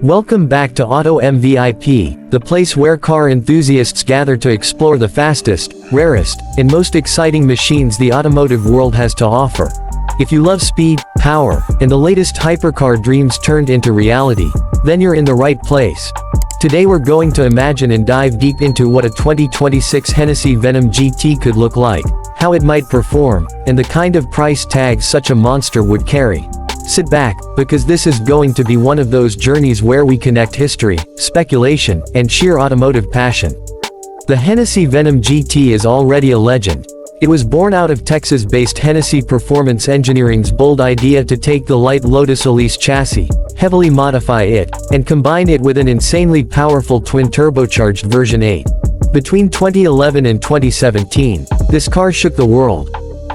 Welcome back to Auto MVP, the place where car enthusiasts gather to explore the fastest, rarest, and most exciting machines the automotive world has to offer. If you love speed, power, and the latest hypercar dreams turned into reality, then you're in the right place. Today we're going to imagine and dive deep into what a 2026 Hennessey Venom GT could look like, how it might perform, and the kind of price tag such a monster would carry. Sit back, because this is going to be one of those journeys where we connect history, speculation, and sheer automotive passion. The Hennessey Venom GT is already a legend. It was born out of Texas-based Hennessey Performance Engineering's bold idea to take the light Lotus Elise chassis, heavily modify it, and combine it with an insanely powerful twin-turbocharged version 8. Between 2011 and 2017, this car shook the world.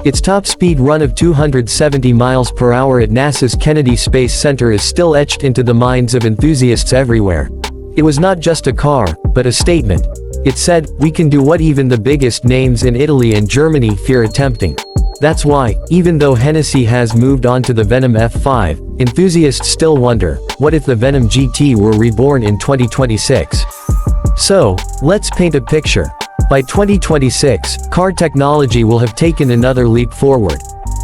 Its top speed run of 270 miles per hour at NASA's Kennedy Space Center is still etched into the minds of enthusiasts everywhere. It was not just a car, but a statement. It said, "We can do what even the biggest names in Italy and Germany fear attempting." That's why, even though Hennessey has moved on to the Venom F5, enthusiasts still wonder, what if the Venom GT were reborn in 2026? So, let's paint a picture. By 2026, car technology will have taken another leap forward.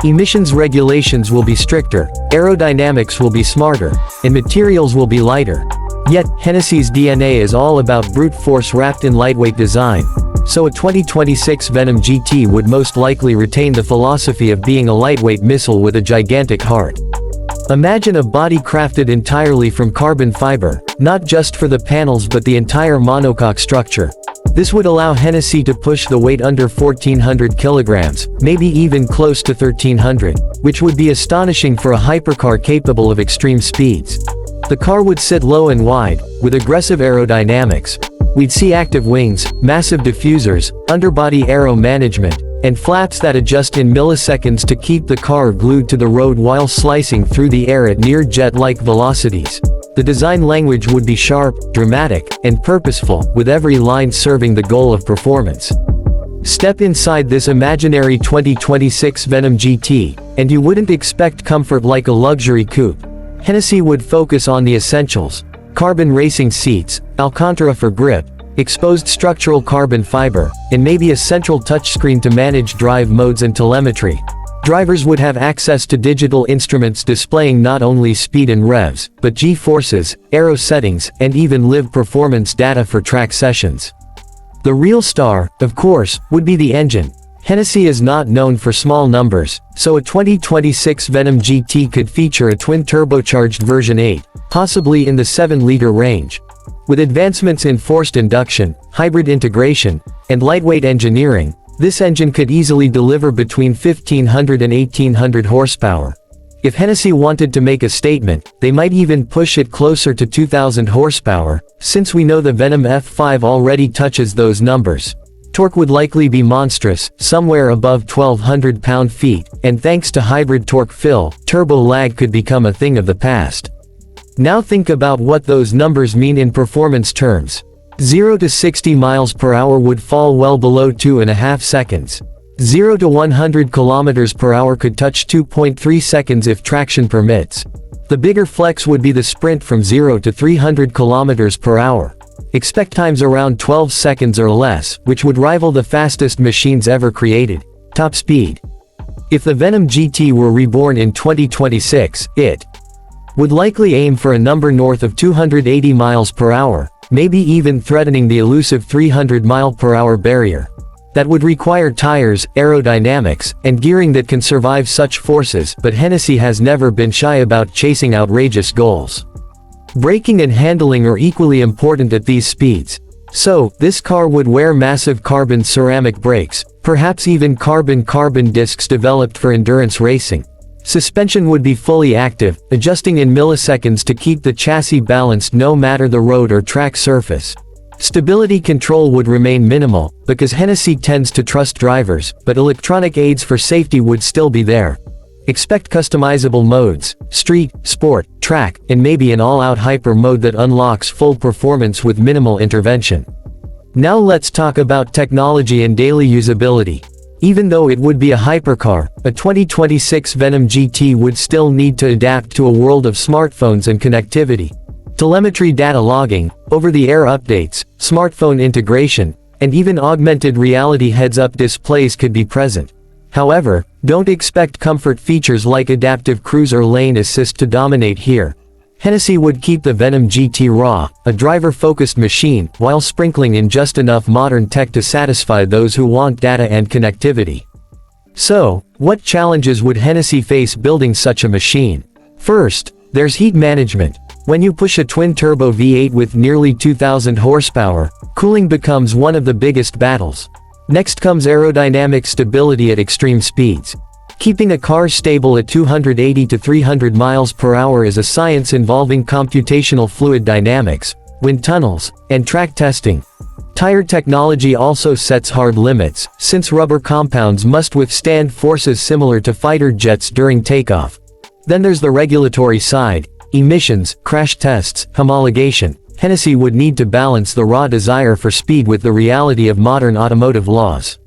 Emissions regulations will be stricter, aerodynamics will be smarter, and materials will be lighter. Yet, Hennessey's DNA is all about brute force wrapped in lightweight design. So a 2026 Venom GT would most likely retain the philosophy of being a lightweight missile with a gigantic heart. Imagine a body crafted entirely from carbon fiber, not just for the panels but the entire monocoque structure. This would allow Hennessey to push the weight under 1,400 kilograms, maybe even close to 1,300, which would be astonishing for a hypercar capable of extreme speeds. The car would sit low and wide, with aggressive aerodynamics. We'd see active wings, massive diffusers, underbody aero management, and flaps that adjust in milliseconds to keep the car glued to the road while slicing through the air at near jet-like velocities. The design language would be sharp, dramatic, and purposeful, with every line serving the goal of performance. Step inside this imaginary 2026 Venom GT, and you wouldn't expect comfort like a luxury coupe. Hennessey would focus on the essentials: carbon racing seats, Alcantara for grip, exposed structural carbon fiber, and maybe a central touchscreen to manage drive modes and telemetry. Drivers would have access to digital instruments displaying not only speed and revs, but G-forces, aero settings, and even live performance data for track sessions. The real star, of course, would be the engine. Hennessey is not known for small numbers, so a 2026 Venom GT could feature a twin-turbocharged version 8, possibly in the 7-liter range. With advancements in forced induction, hybrid integration, and lightweight engineering, this engine could easily deliver between 1,500 and 1,800 horsepower. If Hennessey wanted to make a statement, they might even push it closer to 2,000 horsepower, since we know the Venom F5 already touches those numbers. Torque would likely be monstrous, somewhere above 1,200 pound-feet, and thanks to hybrid torque fill, turbo lag could become a thing of the past. Now think about what those numbers mean in performance terms. 0 to 60 miles per hour would fall well below 2.5 seconds. 0 to 100 kilometers per hour could touch 2.3 seconds if traction permits. The bigger flex would be the sprint from 0 to 300 kilometers per hour. Expect times around 12 seconds or less, which would rival the fastest machines ever created. Top speed. If the Venom GT were reborn in 2026, it would likely aim for a number north of 280 miles per hour, maybe even threatening the elusive 300 mile/hour barrier. That would require tires, aerodynamics, and gearing that can survive such forces, but Hennessey has never been shy about chasing outrageous goals. Braking and handling are equally important at these speeds. So, this car would wear massive carbon ceramic brakes, perhaps even carbon discs developed for endurance racing. Suspension would be fully active, adjusting in milliseconds to keep the chassis balanced no matter the road or track surface. Stability control would remain minimal, because Hennessey tends to trust drivers, but electronic aids for safety would still be there. Expect customizable modes: street, sport, track, and maybe an all-out hyper mode that unlocks full performance with minimal intervention. Now let's talk about technology and daily usability. Even though it would be a hypercar, a 2026 Venom GT would still need to adapt to a world of smartphones and connectivity. Telemetry data logging, over-the-air updates, smartphone integration, and even augmented reality heads-up displays could be present. However, don't expect comfort features like adaptive cruise or lane assist to dominate here. Hennessey would keep the Venom GT raw, a driver-focused machine, while sprinkling in just enough modern tech to satisfy those who want data and connectivity. So, what challenges would Hennessey face building such a machine? First, there's heat management. When you push a twin-turbo V8 with nearly 2,000 horsepower, cooling becomes one of the biggest battles. Next comes aerodynamic stability at extreme speeds. Keeping a car stable at 280 to 300 miles per hour is a science involving computational fluid dynamics, wind tunnels, and track testing. Tire technology also sets hard limits, since rubber compounds must withstand forces similar to fighter jets during takeoff. Then there's the regulatory side: emissions, crash tests, homologation. Hennessey would need to balance the raw desire for speed with the reality of modern automotive laws.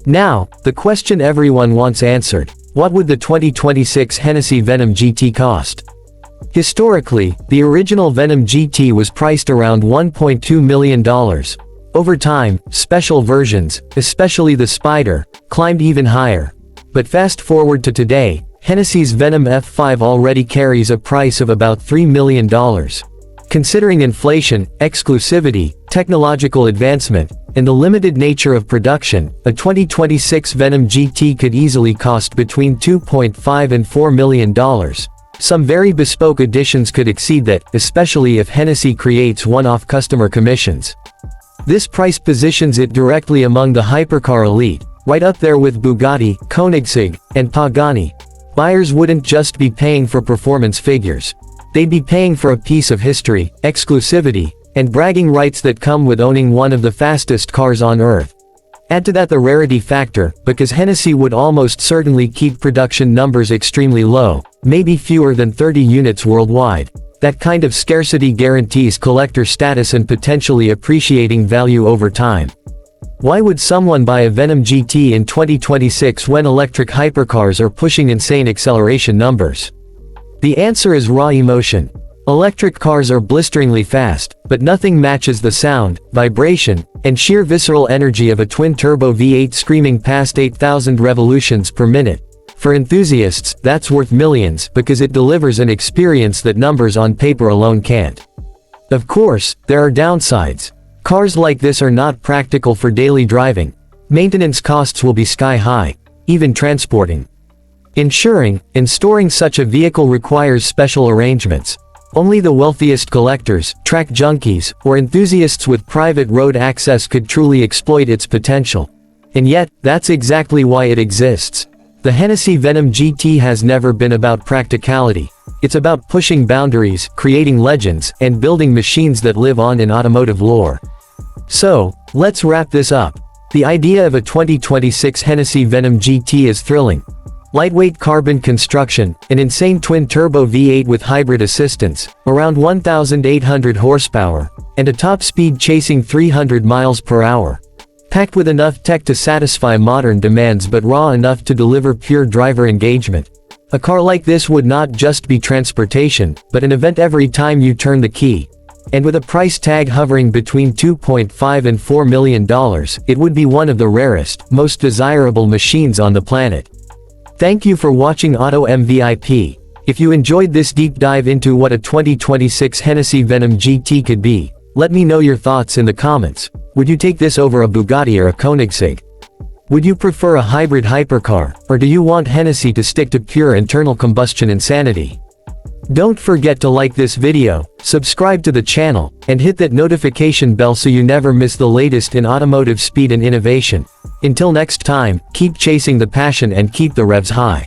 Now, the question everyone wants answered: what would the 2026 Hennessey Venom GT cost? Historically, the original Venom GT was priced around $1.2 million. Over time, special versions, especially the Spider, climbed even higher. But fast forward to today, Hennessey's Venom F5 already carries a price of about $3 million. Considering inflation, exclusivity, technological advancement, and the limited nature of production, a 2026 Venom GT could easily cost between $2.5 and $4 million. Some very bespoke editions could exceed that, especially if Hennessey creates one-off customer commissions. This price positions it directly among the hypercar elite, right up there with Bugatti, Koenigsegg, and Pagani. Buyers wouldn't just be paying for performance figures. They'd be paying for a piece of history, exclusivity, and bragging rights that come with owning one of the fastest cars on Earth. Add to that the rarity factor, because Hennessey would almost certainly keep production numbers extremely low, maybe fewer than 30 units worldwide. That kind of scarcity guarantees collector status and potentially appreciating value over time. Why would someone buy a Venom GT in 2026 when electric hypercars are pushing insane acceleration numbers? The answer is raw emotion. Electric cars are blisteringly fast, but nothing matches the sound, vibration, and sheer visceral energy of a twin-turbo V8 screaming past 8,000 revolutions per minute. For enthusiasts, that's worth millions, because it delivers an experience that numbers on paper alone can't. Of course, there are downsides. Cars like this are not practical for daily driving. Maintenance costs will be sky high, even transporting. Insuring and storing such a vehicle requires special arrangements. Only the wealthiest collectors, track junkies, or enthusiasts with private road access could truly exploit its potential. And yet, that's exactly why it exists. The Hennessey Venom GT has never been about practicality. It's about pushing boundaries, creating legends, and building machines that live on in automotive lore. So, let's wrap this up. The idea of a 2026 Hennessey Venom GT is thrilling. Lightweight carbon construction, an insane twin-turbo V8 with hybrid assistance, around 1,800 horsepower, and a top speed chasing 300 miles per hour. Packed with enough tech to satisfy modern demands but raw enough to deliver pure driver engagement. A car like this would not just be transportation, but an event every time you turn the key. And with a price tag hovering between $2.5 and $4 million, it would be one of the rarest, most desirable machines on the planet. Thank you for watching Auto MVP. If you enjoyed this deep dive into what a 2026 Hennessey Venom GT could be, let me know your thoughts in the comments. Would you take this over a Bugatti or a Koenigsegg? Would you prefer a hybrid hypercar, or do you want Hennessey to stick to pure internal combustion insanity? Don't forget to like this video, subscribe to the channel, and hit that notification bell so you never miss the latest in automotive speed and innovation. Until next time, keep chasing the passion and keep the revs high.